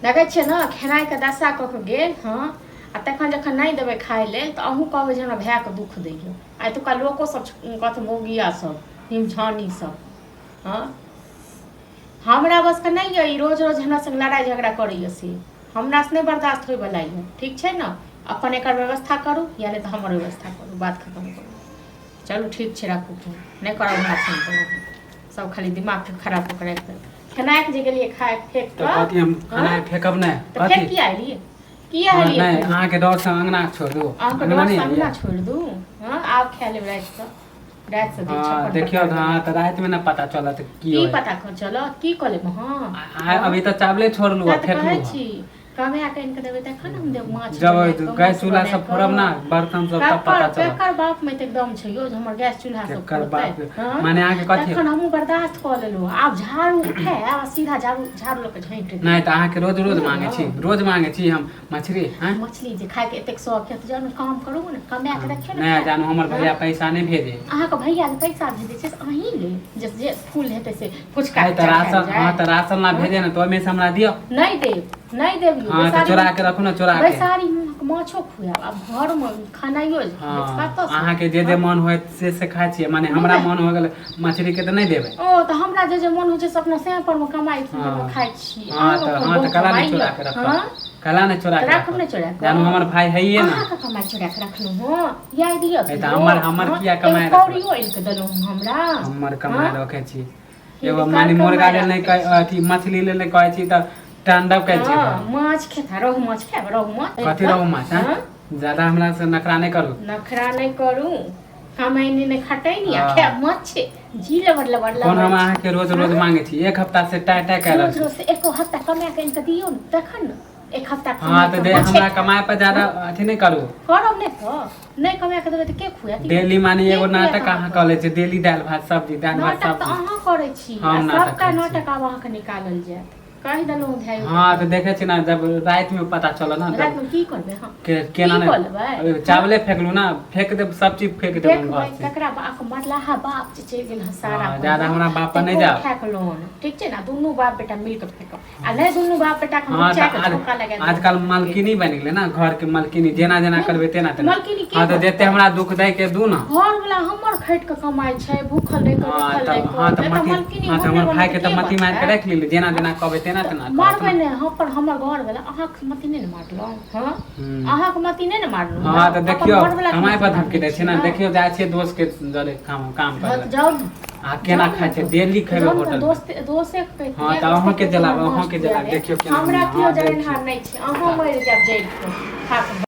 देखै छियै ने खेनाइके दशा कऽ के गेल हाँ आ तखन जखन नहीं देबै खाय लेल तऽ अहूँ कहबै जे हमरा भायके दुख दैए एतुका लोको सब कहत मौगिया सब हिमछानी सब हाँ हमरा बसके नहीं है रोज रोज हमरा संग लड़ाई झगड़ा करैए से हमरा से नहीं बर्दाश्त होइवला है ठीक छै ने अपन एकर व्यवस्था करू या नहीं तो हमर व्यवस्था करू बात खत्म करू चलू ठीक छै राखू नहीं करब हमरा फोन करू सब खाली दिमाग खराब कर खेनाइ के जे गेलिए खाए फेंक तो कथि हम खाना फेंकब नै तो फेंक किया एलिए किया एलिए नहीं अहाँ के डर से अंगना छोड़ दू अंगना छोड़ दू हां आब खा लेब रात से हां देखियो हां त रात में ना पता चलत की पता चलत की कले हां अभी तो चावले छोड़लू फेंकलू छी कमे आके इनके देबे तखन हम देब माछ जब गैस चूल्हा सब फोड़ब ना बर्तन सब तब पता चलत एकर बाप में त एकदम छै यो हमर गैस चूल्हा सब एकर बाप माने आके कथि तखन हम बर्दाश्त क लेलु आब झाड़ू उठे आ सीधा झाड़ू लोग झैंट नहीं त आके रोज रोज मांगे छी हम मछली हां मछली जे खाए के एतेक शौक है त जानो काम करू ने कमे के रखियो ने नहीं जानो हमर भैया पैसा नहीं भेजे अहाँ के भैया के पैसा भेजे छै अहीं ले जे फूल हेते से फुचका त राशन हां त राशन ना भेजे ने तो ओमे से हमरा दियो नहीं देब हां तो चोरा के रखू ना चोरा के बेसारी माछो खुआब अब घर में खानाइयो अहाँ के जे मन होय से खाय छियै माने हमरा मन हो गेल मछली के त नहीं देबै ओ त हमरा जे मन हो छै से अपना से पर में कमाई खाय छी हां त कला नहीं चोरा के रख कला नहीं चोरा के रखब नहीं चोरा के जानो हमर भाई है ये ना अहाँ के कमाई चोरा के रखलु हो या दियो त हमर किया कमाई कौड़ियो इनके देलु हमरा हमर कमाई रखे छी एगो मानी मुर्गा ले नहीं कह अथी मछली ले नहीं कहै छी त टांडव कहै छी माछ खेता रहु माछ खाब रहु माछ कथि रहु माछ हां ज्यादा हमरा से नखरा नहीं करू हम एने ने खटै नहीं खाब माछ जी लबर कोन हम अहाँ के रोज रोज मांगे छी एक हफ्ता से टाइ कर रोज रोज से एक हफ्ता कमा के इनके दियो न तखन एक हफ्ता हां त दे हमरा कमाए पर ज्यादा अथी नहीं करू करब नहीं कमा के देबे त के खुआ डेली माने एगो नाटक अहाँ क ले छी डेली दाल भात सब्जी दाल भात सब्जी नाटक अहाँ करै छी सबका नाटक आब अहाँ के निकालल जाय कहि देलौ ध्यान हां त देखे छी ना जब रात में पता चल ना रात में की करबे हां केना नहीं चावले फेंकलू ना फेंक दे सब चीज फेंक दे घर से ककरा बाप मरलाहा बाप जे चल गेल सारा ज्यादा हमरा बाप पर नहीं जा फेंकलो ठीक छै ना दुनु बाप बेटा मिल के फेंक आ नहीं दुनु बाप बेटा के हम चाक ठोका लगा आजकल मालकिनी बन गेले ना घर के मालकिनी जेना जेना करबे तेना तेना हां त देते हमरा दुख दे के दू ना घर वाला हमर खैट के कमाई छै भूखल नहीं हां त मालकिनी हां त हमर भाई के त मती मार के रख ली जेना जेना कहबे तेना तेना मारबे ने हम पर हमर घर वाला अहाँ के मती नहीं न मारलो हां अहाँ के मती नहीं न मारलो हां त देखियो कमाई पर धमकी दे छै ना देखियो जाय छै दोस्त के जरे काम कर जाओ आ केना खाय छै डेली खैबे होटल दोस्त के हां त अहाँ के जला देखियो केना हमरा कियो जरनहार नहीं छै अहाँ मर जाब जेल खा